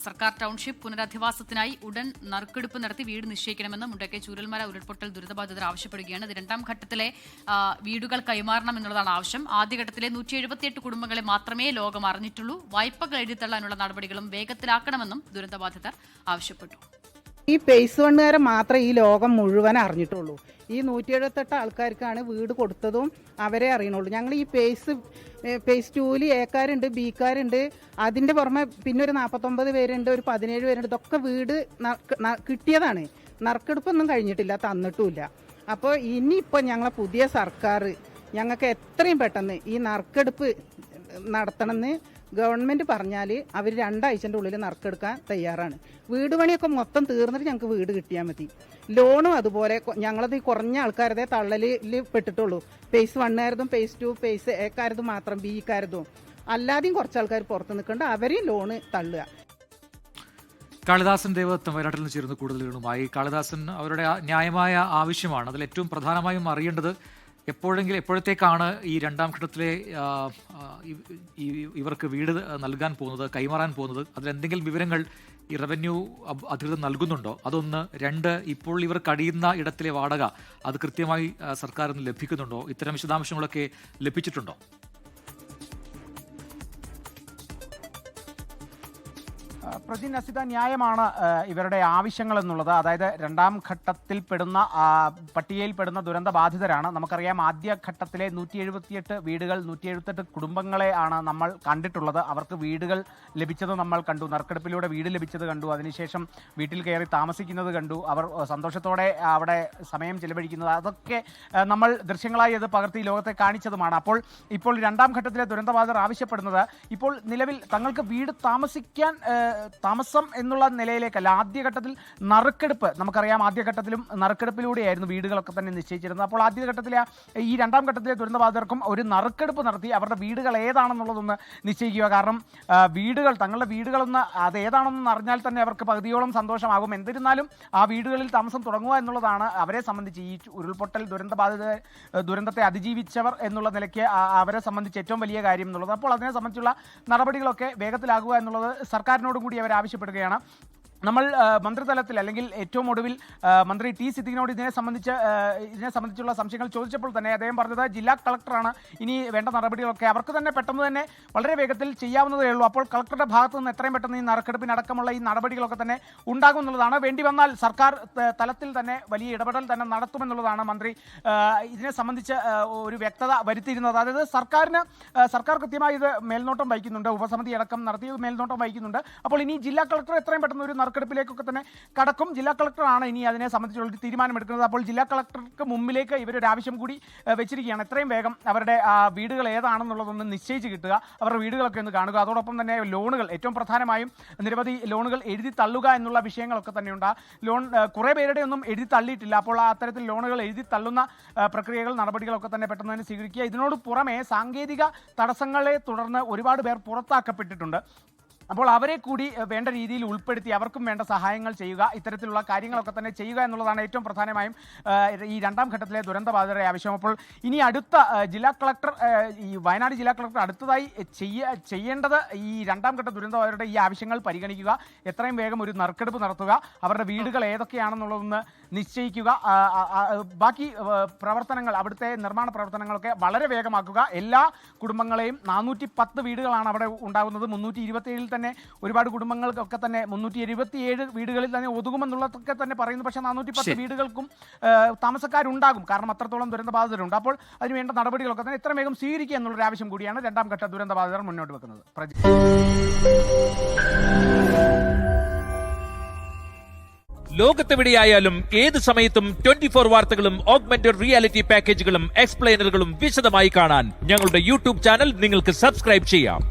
സർക്കാർ ടൗൺഷിപ്പ് പുനരധിവാസത്തിനായി ഉടൻ നറുക്കെടുപ്പ് നടത്തി വീട് നിശ്ചയിക്കണമെന്ന് മുണ്ടക്കൈ ചൂരൽമല ഉരുൾപൊട്ടൽ ദുരിതബാധിതർ ആവശ്യപ്പെടുകയാണ്. ഇത് രണ്ടാം ഘട്ടത്തിലെ വീടുകൾ കൈമാറണം എന്നുള്ളതാണ് ആവശ്യം. ആദ്യഘട്ടത്തിലെ 178 കുടുംബങ്ങളെ മാത്രമേ ലോകം അറിഞ്ഞിട്ടുള്ളൂ. വായ്പകൾ എഴുതിത്തള്ളാനുള്ള നടപടികളും വേഗത്തിലാക്കണമെന്നും ദുരന്തബാധിതർ ആവശ്യപ്പെട്ടു. ഈ പേസ് വണ്ണുകാരെ മാത്രമേ ഈ ലോകം മുഴുവൻ അറിഞ്ഞിട്ടുള്ളൂ. ഈ 178 ആൾക്കാർക്കാണ് വീട് കൊടുത്തതും അവരെ അറിയണുള്ളൂ. ഞങ്ങൾ ഈ പേസ് 2-ൽ എക്കാരുണ്ട്, ബിക്കാരുണ്ട്, അതിൻ്റെ പുറമെ പിന്നെ ഒരു 49 പേരുണ്ട്, ഒരു 17 പേരുണ്ട്. ഇതൊക്കെ വീട് കിട്ടിയതാണ്. നറുക്കെടുപ്പൊന്നും കഴിഞ്ഞിട്ടില്ല, തന്നിട്ടുമില്ല. അപ്പോൾ ഇനിയിപ്പോൾ ഞങ്ങളെ പുതിയ സർക്കാർ ഞങ്ങൾക്ക് എത്രയും പെട്ടെന്ന് ഈ നറുക്കെടുപ്പ് നടത്തണമെന്ന് ഗവൺമെൻറ് പറഞ്ഞാൽ അവർ 2 ആഴ്ചൻ്റെ ഉള്ളിൽ നറുക്കെടുക്കാൻ തയ്യാറാണ്. വീട് പണിയൊക്കെ മൊത്തം തീർന്നിട്ട് ഞങ്ങൾക്ക് വീട് കിട്ടിയാൽ മതി. ലോണും അതുപോലെ ഞങ്ങളത് കുറഞ്ഞ ആൾക്കാരതെ തള്ളലിൽ പെട്ടിട്ടുള്ളൂ. പേസ് 1 പേസ് 2 പേസ് എക്കാരതും മാത്രം, ബിക്കാരതും അല്ലാതെയും കുറച്ച് ആൾക്കാർ പുറത്ത് നിൽക്കേണ്ട അവരെയും ലോണ് തള്ളുക. കാളിദാസൻ ദേവദത്തൻ വയനാട്ടിൽ നിന്ന് ചേർന്ന് കൂടുതൽ വിവരങ്ങളുമായി. കാളിദാസൻ, അവരുടെ ന്യായമായ ആവശ്യമാണ്. അതിൽ ഏറ്റവും പ്രധാനമായും അറിയേണ്ടത് എപ്പോഴത്തേക്കാണ് ഈ രണ്ടാം ഘട്ടത്തിലെ ഇവർക്ക് വീട് നൽകാൻ പോകുന്നത്, കൈമാറാൻ പോകുന്നത്? അതിലെന്തെങ്കിലും വിവരങ്ങൾ ഈ റവന്യൂ അധികൃതർ നൽകുന്നുണ്ടോ? അതൊന്ന്. 2, ഇപ്പോൾ ഇവർ കഴിയുന്ന ഇടത്തിലെ വാടക അത് കൃത്യമായി സർക്കാരിൽ നിന്ന് ലഭിക്കുന്നുണ്ടോ? ഇത്തരം വിശദാംശങ്ങളൊക്കെ ലഭിച്ചിട്ടുണ്ടോ? പ്രജിൻ, അസിത, ന്യായമാണ് ഇവരുടെ ആവശ്യങ്ങൾ എന്നുള്ളത്. അതായത് രണ്ടാം ഘട്ടത്തിൽ പെടുന്ന പട്ടികയിൽപ്പെടുന്ന ദുരന്ത ബാധിതരാണ്. നമുക്കറിയാം, ആദ്യഘട്ടത്തിലെ 178 വീടുകൾ, 178 കുടുംബങ്ങളെ ആണ് നമ്മൾ കണ്ടിട്ടുള്ളത്. അവർക്ക് വീടുകൾ ലഭിച്ചത് നമ്മൾ കണ്ടു, നറുക്കെടുപ്പിലൂടെ വീട് ലഭിച്ചത് കണ്ടു, അതിനുശേഷം വീട്ടിൽ കയറി താമസിക്കുന്നത് കണ്ടു, അവർ സന്തോഷത്തോടെ അവിടെ സമയം ചെലവഴിക്കുന്നത്, അതൊക്കെ നമ്മൾ ദൃശ്യങ്ങളായി അത് പകർത്തി ലോകത്തെ കാണിച്ചതുമാണ്. ഇപ്പോൾ രണ്ടാം ഘട്ടത്തിലെ ദുരന്തബാധിതർ ആവശ്യപ്പെടുന്നത് ഇപ്പോൾ നിലവിൽ തങ്ങൾക്ക് വീട് താമസം എന്നുള്ള നിലയിലേക്കല്ല, ആദ്യഘട്ടത്തിൽ നറുക്കെടുപ്പ്. നമുക്കറിയാം, ആദ്യഘട്ടത്തിലും നറുക്കെടുപ്പിലൂടെയായിരുന്നു വീടുകളൊക്കെ തന്നെ നിശ്ചയിച്ചിരുന്നത്. അപ്പോൾ ആദ്യഘട്ടത്തിലെ ഈ രണ്ടാം ഘട്ടത്തിലെ ദുരന്തബാധിതർക്കും ഒരു നറുക്കെടുപ്പ് നടത്തി അവരുടെ വീടുകൾ ഏതാണെന്നുള്ളതൊന്ന് നിശ്ചയിക്കുക. കാരണം തങ്ങളുടെ വീടുകളൊന്ന് അത് ഏതാണെന്ന് അറിഞ്ഞാൽ തന്നെ അവർക്ക് പകുതിയോളം സന്തോഷമാകും. എന്നിരുന്നാലും ആ വീടുകളിൽ താമസം തുടങ്ങുക എന്നുള്ളതാണ് അവരെ സംബന്ധിച്ച്, ഈ ഉരുൾപൊട്ടൽ ദുരന്തത്തെ അതിജീവിച്ചവർ എന്നുള്ള നിലയ്ക്ക് അവരെ സംബന്ധിച്ച് ഏറ്റവും വലിയ കാര്യം എന്നുള്ളത്. അപ്പോൾ അതിനെ സംബന്ധിച്ചുള്ള നടപടികളൊക്കെ വേഗത്തിലാകുക എന്നുള്ളത് സർക്കാരിനോടും കൂടി അവർ ആവശ്യപ്പെടുകയാണ്. നമ്മൾ മന്ത്രിതലത്തിൽ, അല്ലെങ്കിൽ ഏറ്റവും ഒടുവിൽ മന്ത്രി ടി സിദ്ദീഖിനോട് ഇതിനെ സംബന്ധിച്ചുള്ള സംശയങ്ങൾ ചോദിച്ചപ്പോൾ തന്നെ അദ്ദേഹം പറഞ്ഞത് ജില്ലാ കളക്ടറാണ് ഇനി വേണ്ട നടപടികളൊക്കെ അവർക്ക് തന്നെ പെട്ടെന്ന് തന്നെ വളരെ വേഗത്തിൽ ചെയ്യാവുന്നതേ ഉള്ളൂ. അപ്പോൾ കളക്ടറുടെ ഭാഗത്തു നിന്ന് എത്രയും പെട്ടെന്ന് ഈ നറുക്കെടുപ്പിനടക്കമുള്ള ഈ നടപടികളൊക്കെ തന്നെ ഉണ്ടാകുമെന്നുള്ളതാണ്. വേണ്ടി വന്നാൽ സർക്കാർ തലത്തിൽ തന്നെ വലിയ ഇടപെടൽ തന്നെ നടത്തുമെന്നുള്ളതാണ് മന്ത്രി ഇതിനെ സംബന്ധിച്ച് ഒരു വ്യക്തത വരുത്തിയിരുന്നത്. അതായത് സർക്കാർ കൃത്യമായി ഇത് മേൽനോട്ടം വഹിക്കുന്നുണ്ട്, ഉപസമിതി അടക്കം നടത്തി മേൽനോട്ടം വഹിക്കുന്നുണ്ട്. അപ്പോൾ ഇനി ജില്ലാ കളക്ടർ എത്രയും പെട്ടെന്ന് ഒരു നറുക്കെടുപ്പിലേക്കൊക്കെ തന്നെ കടക്കും. ജില്ലാ കളക്ടറാണ് ഇനി അതിനെ സംബന്ധിച്ചുള്ള തീരുമാനമെടുക്കുന്നത്. അപ്പോൾ ജില്ലാ കളക്ടർക്ക് മുമ്പിലേക്ക് ഇവരൊരു ആവശ്യം കൂടി വെച്ചിരിക്കുകയാണ്. എത്രയും വേഗം അവരുടെ വീടുകൾ ഏതാണെന്നുള്ളതൊന്ന് നിശ്ചയിച്ച് കിട്ടുക, അവരുടെ വീടുകളൊക്കെ ഒന്ന് കാണുക. അതോടൊപ്പം തന്നെ ലോണുകൾ, ഏറ്റവും പ്രധാനമായും നിരവധി ലോണുകൾ എഴുതി തള്ളുക എന്നുള്ള വിഷയങ്ങളൊക്കെ തന്നെയുണ്ട്. ലോൺ കുറേ പേരുടെ ഒന്നും എഴുതി തള്ളിയിട്ടില്ല. അപ്പോൾ അത്തരത്തിൽ ലോണുകൾ എഴുതി തള്ളുന്ന പ്രക്രിയകൾ, നടപടികളൊക്കെ തന്നെ പെട്ടെന്ന് തന്നെ സ്വീകരിക്കുക. ഇതിനോട് പുറമെ സാങ്കേതിക തടസ്സങ്ങളെ തുടർന്ന് ഒരുപാട് പേർ പുറത്താക്കപ്പെട്ടിട്ടുണ്ട്. അപ്പോൾ അവരെ കൂടി വേണ്ട രീതിയിൽ ഉൾപ്പെടുത്തി അവർക്കും വേണ്ട സഹായങ്ങൾ ചെയ്യുക, ഇത്തരത്തിലുള്ള കാര്യങ്ങളൊക്കെ തന്നെ ചെയ്യുക എന്നുള്ളതാണ് ഏറ്റവും പ്രധാനമായും ഈ രണ്ടാം ഘട്ടത്തിലെ ദുരന്തബാധിതരുടെ ആവശ്യം. അപ്പോൾ ഇനി അടുത്ത ജില്ലാ കളക്ടർ, ഈ വയനാട് ജില്ലാ കളക്ടർ അടുത്തതായി ചെയ്യേണ്ടത് ഈ രണ്ടാം ഘട്ട ദുരന്തബാധിതരുടെ ഈ ആവശ്യങ്ങൾ പരിഗണിക്കുക, എത്രയും വേഗം ഒരു നറുക്കെടുപ്പ് നടത്തുക, അവരുടെ വീടുകൾ ഏതൊക്കെയാണെന്നുള്ളതൊന്ന് നിശ്ചയിക്കുക, ബാക്കി പ്രവർത്തനങ്ങൾ, അവിടുത്തെ നിർമ്മാണ പ്രവർത്തനങ്ങളൊക്കെ വളരെ വേഗമാക്കുക. എല്ലാ കുടുംബങ്ങളെയും 410 വീടുകളാണ് അവിടെ ഉണ്ടാകുന്നത്. 327 തന്നെ ഒരുപാട് കുടുംബങ്ങൾക്കൊക്കെ തന്നെ 377 വീടുകളിൽ തന്നെ ഒതുങ്ങുമെന്നുള്ളതൊക്കെ തന്നെ പറയുന്നു. പക്ഷേ 410 വീടുകൾക്കും താമസക്കാരുണ്ടാകും, കാരണം അത്രത്തോളം ദുരന്തബാധിതരുണ്ട്. അപ്പോൾ അതിനുവേണ്ട നടപടികളൊക്കെ തന്നെ എത്ര വേഗം സ്വീകരിക്കുക എന്നുള്ളൊരു ആവശ്യം കൂടിയാണ് രണ്ടാം ഘട്ട ദുരന്തബാധിതർ മുന്നോട്ട് വെക്കുന്നത്. ലോകത്തെവിടെയായാലും ഏത് സമയത്തും 24 വാർത്തകളും ഓഗ്മെന്റഡ് റിയാലിറ്റി പാക്കേജുകളും എക്സ്പ്ലെയിനറുകളും വിശദമായി കാണാൻ ഞങ്ങളുടെ യൂട്യൂബ് ചാനൽ നിങ്ങൾക്ക് സബ്സ്ക്രൈബ് ചെയ്യാം.